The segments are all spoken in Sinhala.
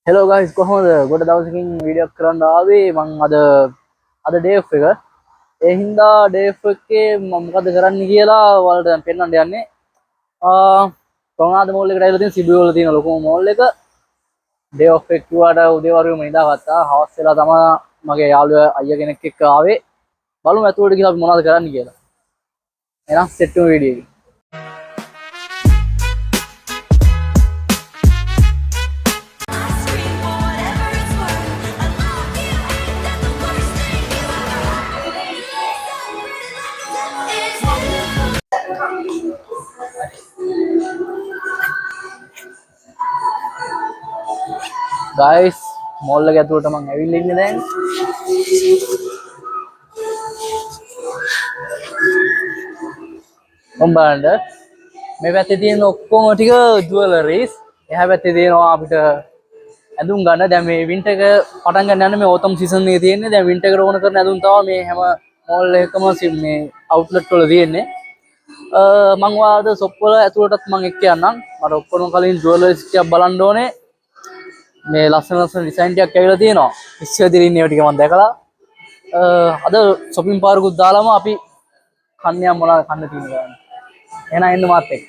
හෙලෝ ගයිස් කොහොමද ගොඩ දවසකින් වීඩියෝ එකක් කරන්න ආවේ මම අද ඩේ ඔෆ් එක ඒ හින්දා ඩේ ඔෆ් එකේ මම මොකද කරන්න කියලා ඔයාලට දැන් පෙන්නන්න යන්නේ කොහොමද මෝල් එකට ඇවිල්ලා තියෙන සිබි වල තියෙන ලොකුම මෝල් එක ඩේ ඔෆ් එක කිව්වට උදේ වරුවේම නිදාගත්තා හවස් වෙලා තමයි මගේ යාළුවා අයියා කෙනෙක් එක්ක ආවේ බලමු ඇතුළට ගිහලා අපි මොනවද කරන්න කියලා එහෙනම් සෙට් වෙමු වීඩියෝ එක guys මෝල් එක ඇතුළට මම ඇවිල්ලා ඉන්නේ දැන් බලන්න මේ පැත්තේ තියෙන ඔක්කොම ටික ජුවලරිස් එහා පැත්තේ තියෙනවා අපිට ඇඳුම් ගන්න දැන් මේ වින්ටර් එක පටන් ගන්න යන මේ ඕතම් සීසන් එකේ තියෙන්නේ දැන් වින්ටර් එකට ඕන කරන ඇඳුම් තමයි මේ හැම මෝල් එකකම මේ අවුට්ලට් වල තියෙන්නේ මම ඔයාලට ෂොප් වල ඇතුළටත් මම එක්ක යන්නම් මට ඔක්කොම කලින් ජුවලරිස් ටිකක් බලන්න ඕනේ මේ ලස්සන ඩිසයින් ටිකක් ඇවිල්ලා තියෙනවා ඉස්සෙල්ලා ඉන්නේ ඒවා ටික මම දැකලා අද shopping පාරකුත් දාලාම අපි කන්නේ මොනවද කන්න තියෙන්නේ එහෙනම් එන්න මාත් එක්ක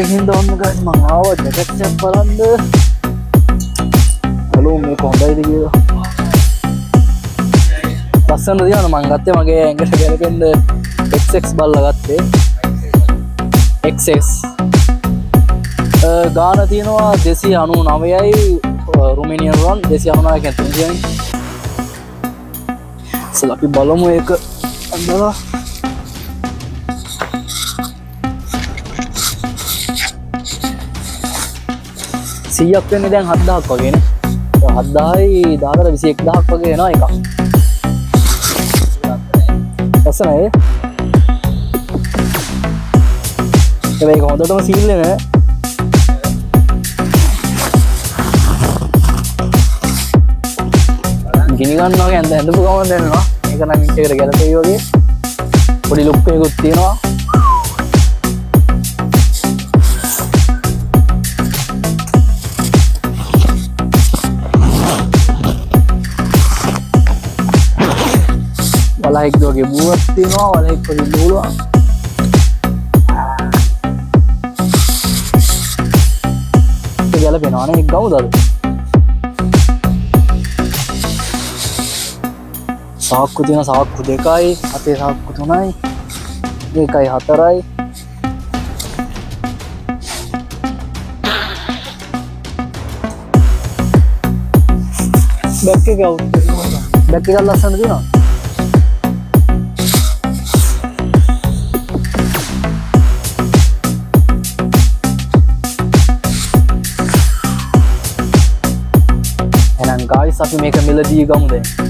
හින්දා ඔන්න ගාස් මම ආවා ජැකට් එකක් බලන්න බලමු මේක හොඳයිද කියලා ලස්සනද දිනන මම ගත්තේ මගේ ඇඟට ගැලපෙන්න XX බලලා ගත්තේ XS ගාන තියෙනවා 299යි රුමේනියන් රන් 299 කියන්නේ සල අපි බලමු ඒක අඳලා සියක් වෙන්නේ දැන් 7000ක් වගේනේ. 7000යි 1000ට 21000ක් වගේ එනවා එකක්. ලස්සනයි. ඒක හොඳටම සීල් නේ. ගිනි ගන්නවා කියන්නේ ඇඳපු ගමන් දැනෙනවා. ඒක නම් මිනිස් එකට ගැලපෙයි වගේ. පොඩි ලුක් එකකුත් තියෙනවා. වලහෙක් වගේ බුවක් තියෙනවා වලහෙක් වගේ බුලුවා ඒක ගැලපෙනවා නේ එක ගමුද අද සාක්කු තියෙන සාක්කු දෙකයි අතේ සාක්කු තුනයි මේකයි හතරයි බැක් එක ලස්සන තියෙනවා guys අපි මේක මෙලදී ගමු දැන්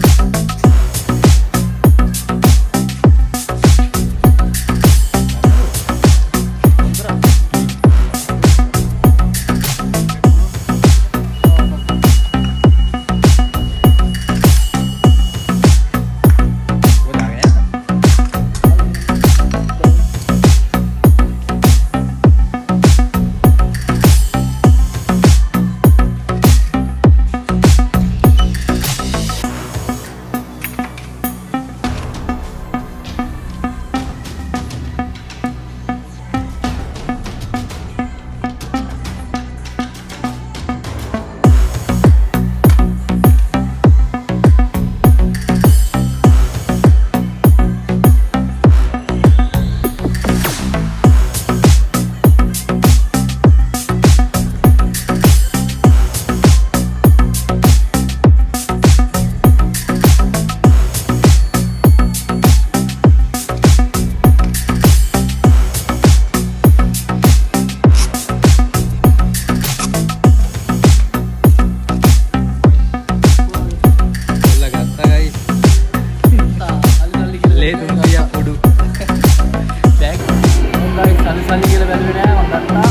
සල්ලි කියලා බැලුවේ නෑ මම ගත්තා.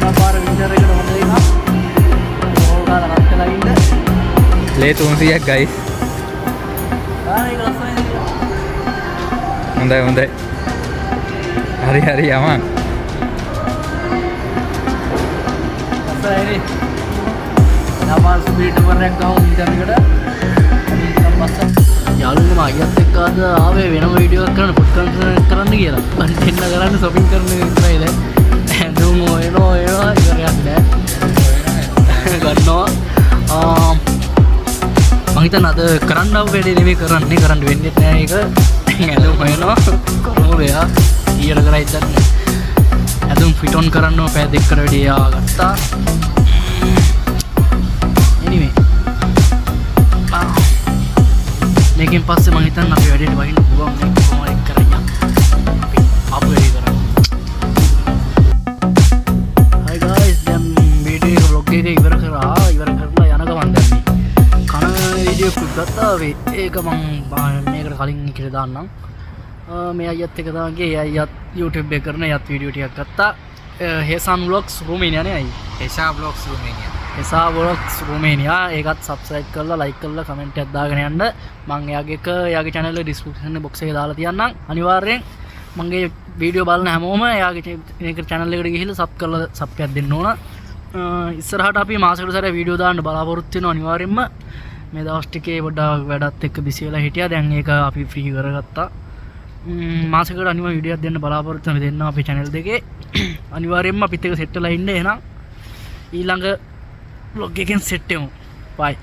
මේ පාර වින්ටර් එකට හොඳ එකක්. ඕක ගාලා රත් වෙලා ඉන්න. ලේ 300ක් ගයිස්. ඒක ලස්සනයි නේද? හොඳයි. හරි යමන්. ලස්සනයි නේ. නාපාර ස්පීඩ් වරයක් ගාව වින්ටර් එකට. යාළුවෝ මම අයියත් එක්ක අද ආවේ වෙනම වීඩියෝ එකක් කරන්න පොඩ්කාස්ට් කරන්න කියලා. මම දෙන්න කරන්න shopping කරන්න විතරයි දැන්. දුම් එනවා ඉවරයක් නෑ. ගන්නවා. මම හිතන්නේ අද කරන්න ආව වැඩේ නෙමෙයි කරන්න වෙන්නේ නෑ ඒක. ඇඳුම් හොයනවා. කොහොමද යා? ඊයට කරයි දන්නේ. ඇඳුම් ෆිට් ඔන් කරන්න පැය දෙකකට වැඩි ආගත්තා. anyway මේකෙන් පස්සේ මම හිතන්නේ අපි වැඩේට වහින්න පුළුවන් නේ කොහොම හරි කරගෙන අපි ආපු වැඩේ කරමු. Hi guys දැන් වීඩියෝ vlog එක ඉවර කරලා යන ගමන් දැන් මේ කන වීඩියෝ එකක් ගත්තා ඒක මම මේකට කලින් කියලා දාන්නම්. මේ අයියත් එක දාගේ අයියත් YouTube එක කරන යත් වීඩියෝ ටිකක් ගත්තා. හේසන් vlogs Romania නේ අයි. එසා බ්ලොග්ස් රුමේනියා. එසා vlogs Romania ඒකත් subscribe කරලා like කරලා comment එකක් දාගෙන යන්න. මම එයාගේ channel එක description box එකේ දාලා තියන්නම්. අනිවාර්යෙන් මගේ වීඩියෝ බලන හැමෝම එයාගේ මේක channel එකට ගිහිල්ලා sub එකක් දෙන්න ඕන. ඉස්සරහට අපි මාසෙකට සැරයක් වීඩියෝ දාන්න බලාපොරොත්තු වෙනවා අනිවාර්යෙන්ම. මේ දවස් ටිකේ පොඩ්ඩක් වැඩත් එක්ක busy වෙලා හිටියා. දැන් ඒක අපි free කරගත්තා. මාසෙකට අනිවාර්ය වීඩියෝ එකක් දෙන්න බලාපොරොත්තු වෙන දෙන්න අපේ channel දෙකේ. අනිවාර්යෙන්ම අපිත් එක්ක set වෙලා ඉන්න එහෙනම් ඊළඟ vlog එකෙන් set වෙමු. bye.